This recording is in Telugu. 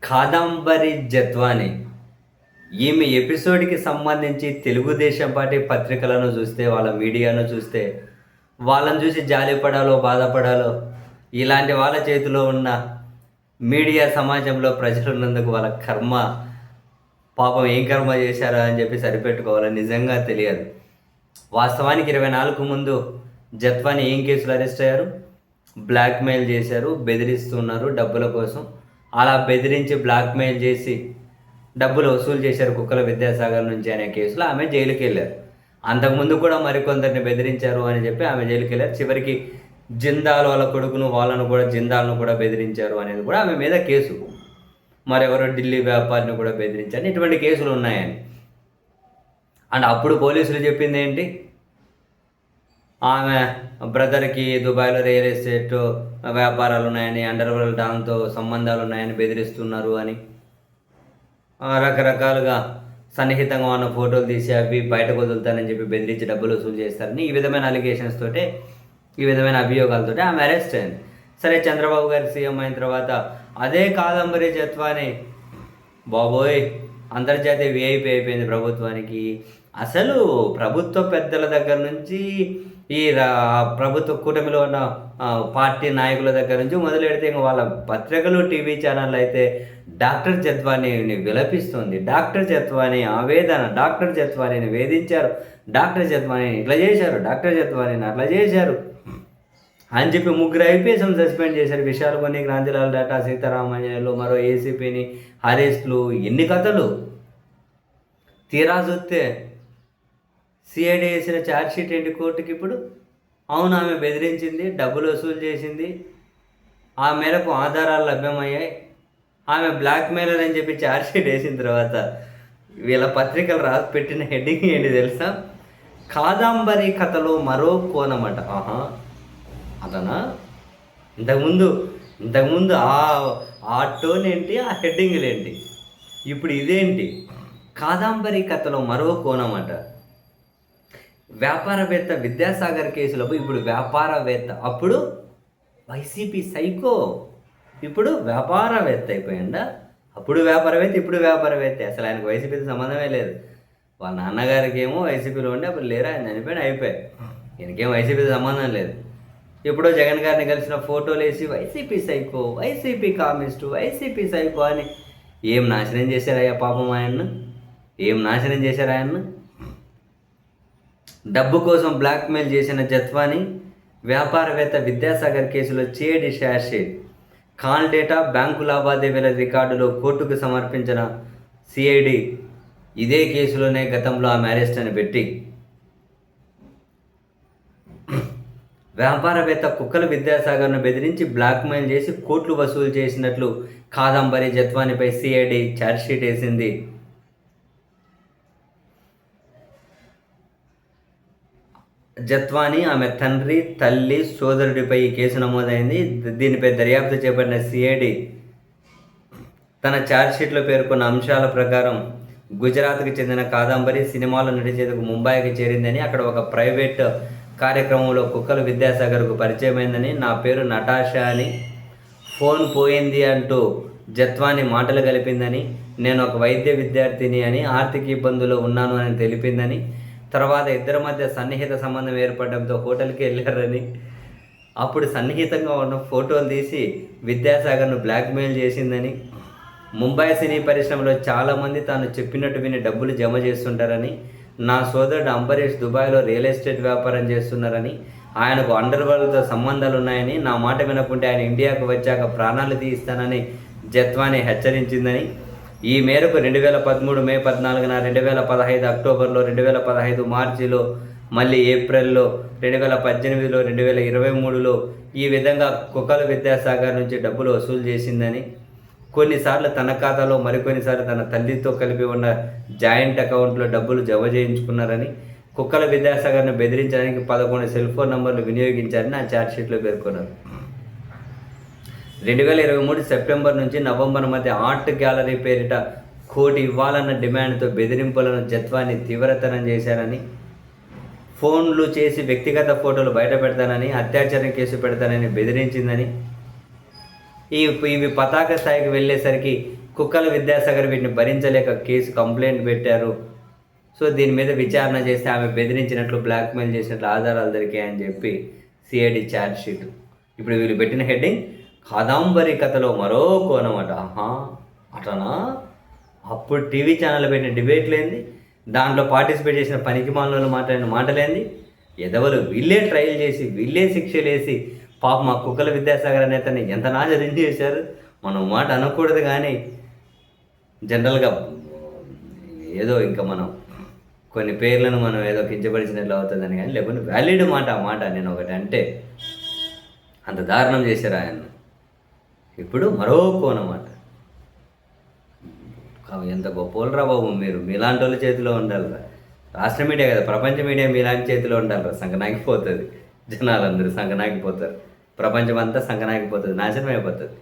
కాదంబరి జత్వాని ఈమె ఎపిసోడ్‌కి సంబంధించి తెలుగుదేశం పార్టీ పత్రికలను చూస్తే, వాళ్ళ మీడియాను చూస్తే, వాళ్ళని చూసి జాలిపడాలో, బాధపడాలో, ఇలాంటి వాళ్ళ చేతిలో ఉన్న మీడియా సమాజంలో ప్రజలున్నందుకు వాళ్ళ కర్మ, పాపం ఏం కర్మ చేశారా అని చెప్పి సరిపెట్టుకోవాలో నిజంగా తెలియదు. వాస్తవానికి 24 ముందు జత్వాని ఏం కేసులో అరెస్ట్ అయ్యారు? బ్లాక్‌మెయిల్ చేశారు, బెదిరిస్తున్నారు డబ్బుల కోసం. అలా బెదిరించి బ్లాక్‌మెయిల్ చేసి డబ్బులు వసూలు చేశారు కుక్కల విద్యాసాగర్ నుంచి అనే కేసులో ఆమె జైలుకెళ్ళారు. అంతకుముందు కూడా మరికొందరిని బెదిరించారు అని చెప్పి ఆమె జైలుకెళ్ళారు. చివరికి జిందాల్ వాళ్ళ కొడుకును, వాళ్ళను కూడా జిందాల్‌ను కూడా బెదిరించారు అనేది కూడా ఆమె మీద కేసు. మరెవరో ఢిల్లీ వ్యాపారిని కూడా బెదిరించారు. ఇటువంటి కేసులు ఉన్నాయని. అండ్ అప్పుడు పోలీసులు చెప్పిందేంటి? ఆమె బ్రదర్‌కి దుబాయ్‌లో రియల్ ఎస్టేట్ వ్యాపారాలు ఉన్నాయని, అండర్ వరల్డ్ డాన్‌తో సంబంధాలు ఉన్నాయని బెదిరిస్తున్నారు అని. రకరకాలుగా సన్నిహితంగా ఉన్న ఫోటోలు తీసి అవి బయటకు వదులుతానని చెప్పి బెదిరించి డబ్బులు వసూలు చేస్తారని ఈ విధమైన అలిగేషన్స్ తోటే, ఈ విధమైన అభియోగాలతోటి ఆమె అరెస్ట్ అయింది. సరే, చంద్రబాబు గారు సీఎం అయిన తర్వాత అదే కాదంబరి జత్వాని బాబోయ్ అంతర్జాతీయ విఐపి అయిపోయింది ప్రభుత్వానికి. అసలు ప్రభుత్వ పెద్దల దగ్గర నుంచి ఈ ప్రభుత్వ కూటమిలో ఉన్న పార్టీ నాయకుల దగ్గర నుంచి మొదలెడితే ఇంకా వాళ్ళ పత్రికలు, టీవీ ఛానళ్ళు అయితే డాక్టర్ జత్వానీని విలపిస్తుంది. డాక్టర్ జత్వానీ ఆవేదన, డాక్టర్ జత్వానీని వేధించారు, డాక్టర్ జత్వానీని ఇట్లా చేశారు, డాక్టర్ జత్వానీని అట్లా చేశారు అని చెప్పి 3 ఐపీఎస్లను సస్పెండ్ చేశారు. విశాల్ కొన్ని, క్రాంతిలాల్ డాటా, సీతారామయ్యలు, మరో ఏసీపీని, హరీష్లు, ఎన్ని కథలు. తీరా చూస్తే సిఐడి వేసిన ఛార్జ్షీట్ ఏంటి కోర్టుకి ఇప్పుడు? అవును, ఆమె బెదిరించింది, డబ్బులు వసూలు చేసింది, ఆ మేరకు ఆధారాలు లభ్యమయ్యాయి, ఆమె బ్లాక్మెయిలర్ అని చెప్పి ఛార్జ్షీట్ వేసిన తర్వాత వీళ్ళ పత్రికలు రాసి పెట్టిన హెడ్డింగ్ ఏంటి తెలుసా? కాదంబరి కథలో మరో కోణమట. అదనా? ఇంతకుముందు ఆ టోన్ ఏంటి, ఆ హెడ్డింగ్లు ఏంటి, ఇప్పుడు ఇదేంటి? కాదంబరి కథలో మరో కోణమట. వ్యాపారవేత్త విద్యాసాగర్ కేసులో ఇప్పుడు వ్యాపారవేత్త, అప్పుడు వైసీపీ సైకో, ఇప్పుడు వ్యాపారవేత్త అయిపోయిందా? అప్పుడు వ్యాపారవేత్త, ఇప్పుడు వ్యాపారవేత్త. అసలు ఆయనకు వైసీపీతో సంబంధమే లేదు. వాళ్ళ నాన్నగారికి ఏమో వైసీపీలో ఉండి అప్పుడు లేరా, ఆయన చనిపోయిన అయిపోయాయి. ఈయనకేం వైసీపీతో సంబంధం లేదు. ఎప్పుడో జగన్ గారిని కలిసిన ఫోటోలు వేసి వైసీపీ సైకో, వైసీపీ కామిస్టు, వైసీపీ సైకో అని ఏం నాశనం చేశారయ్యా పాపం ఆయన్ను, ఏం నాశనం చేశారు ఆయన్ను. డబ్బు కోసం బ్లాక్మెయిల్ చేసిన జత్వాని వ్యాపారవేత్త విద్యాసాగర్ కేసులో CID chargesheet, call data, bank లావాదేవీల రికార్డులో కోర్టుకు సమర్పించిన సిఐడి ఇదే కేసులోనే గతంలో ఆమె అరెస్ట్ అని పెట్టి వ్యాపారవేత్త కుక్కల విద్యాసాగర్ను బెదిరించి బ్లాక్మెయిల్ చేసి కోట్లు వసూలు చేసినట్లు కాదంబరి జత్వానిపై సిఐడి ఛార్జ్షీట్ వేసింది. జత్వాని, ఆమె తండ్రి, తల్లి, సోదరుడిపై ఈ కేసు నమోదైంది. దీనిపై దర్యాప్తు చేపట్టిన సిఐడి తన ఛార్జ్షీట్లో పేర్కొన్న అంశాల ప్రకారం గుజరాత్కు చెందిన కాదంబరి సినిమాలో నటించేందుకు ముంబైకి చేరిందని, అక్కడ ఒక ప్రైవేట్ కార్యక్రమంలో కుక్కల విద్యాసాగర్కు పరిచయమైందని, నా పేరు నటాషా అని, ఫోన్ పోయింది అంటూ జత్వాని మాటలు కలిపిందని, నేను ఒక వైద్య విద్యార్థిని అని, ఆర్థిక ఇబ్బందుల్లో ఉన్నాను అని తెలిపిందని, తర్వాత ఇద్దరి మధ్య సన్నిహిత సంబంధం ఏర్పడడంతో హోటల్కి వెళ్ళారని, అప్పుడు సన్నిహితంగా ఉన్న ఫోటోలు తీసి విద్యాసాగర్ను బ్లాక్మెయిల్ చేసిందని, ముంబై సినీ పరిశ్రమలో చాలామంది తాను చెప్పినట్టు విని డబ్బులు జమ చేస్తుంటారని, నా సోదరుడు అంబరీష్ దుబాయ్లో రియల్ ఎస్టేట్ వ్యాపారం చేస్తున్నారని, ఆయనకు అండర్ వరల్డ్తో సంబంధాలు ఉన్నాయని, నా మాట వినకుంటే ఆయన ఇండియాకు వచ్చాక ప్రాణాలు తీయిస్తానని జత్వాని హెచ్చరించిందని, ఈ మేరకు 2013 మే 14న, 2015 అక్టోబర్లో, 2015 మార్చిలో, మళ్ళీ ఏప్రిల్లో, 2018లో, 2023లో ఈ విధంగా కుక్కల విద్యాసాగర్ నుంచి డబ్బులు వసూలు చేసిందని, కొన్నిసార్లు తన ఖాతాలో, మరికొన్నిసార్లు తన తల్లితో కలిపి ఉన్న జాయింట్ అకౌంట్లో డబ్బులు జమ చేయించుకున్నారని, కుక్కల విద్యాసాగర్ను బెదిరించడానికి 11 సెల్ ఫోన్ నంబర్లు వినియోగించారని ఆ ఛార్జ్షీట్లో పేర్కొన్నారు. 2023 సెప్టెంబర్ నుంచి నవంబర్ మధ్య ఆర్ట్ గ్యాలరీ పేరిట కోటి ఇవ్వాలన్న డిమాండ్తో బెదిరింపులను జత్వాని తీవ్రతరం చేశారని, ఫోన్లు చేసి వ్యక్తిగత ఫోటోలు బయట పెడతానని, అత్యాచారం కేసు పెడతానని బెదిరించిందని, ఇవి పతాక స్థాయికి వెళ్ళేసరికి కుక్కల విద్యాసాగర్ వీటిని భరించలేక కేసు కంప్లైంట్ పెట్టారు. సో దీని మీద విచారణ చేస్తే ఆమె బెదిరించినట్లు బ్లాక్మెయిల్ చేసినట్లు ఆధారాలు దొరికాయని చెప్పి సిఐడి ఛార్జ్ షీట్. ఇప్పుడు వీళ్ళు పెట్టిన హెడ్డింగ్ కాదంబరి కథలో మరో కోణం అట. అటనా? అప్పుడు టీవీ ఛానల్ పెట్టిన డిబేట్లేంది, దాంట్లో పార్టిసిపేట్ చేసిన పనికిమాలలో మాట్లాడిన మాటలేంది, ఎదవలు వీళ్ళే ట్రయల్ చేసి వీళ్ళే శిక్షలు వేసి పాప మా కుక్కల విద్యాసాగర్ అనే అతన్ని ఎంత నాజరింగ్ చేశారు. మనం మాట అనకూడదు కానీ జనరల్గా ఏదో ఇంకా మనం కొన్ని పేర్లను మనం ఏదో కించపరిచినట్లు అవుతుందని, కానీ లేకపోతే వ్యాలిడ్ మాట ఆ మాట నేను ఒకటి అంటే అంత దారుణం చేశారు ఆయన. ఇప్పుడు మరో కోణం మాట. ఎంత గొప్పరా బాబు మీరు, మీలాంటి వాళ్ళ చేతిలో ఉండాలిరా. రాష్ట్ర మీడియా కదా, ప్రపంచ మీడియా మీలాంటి చేతిలో ఉండాలిరా. సంకనాగిపోతుంది, జనాలందరూ సంకనాగిపోతారు, ప్రపంచం అంతా సంకనాగిపోతుంది, నాశనం అయిపోతుంది.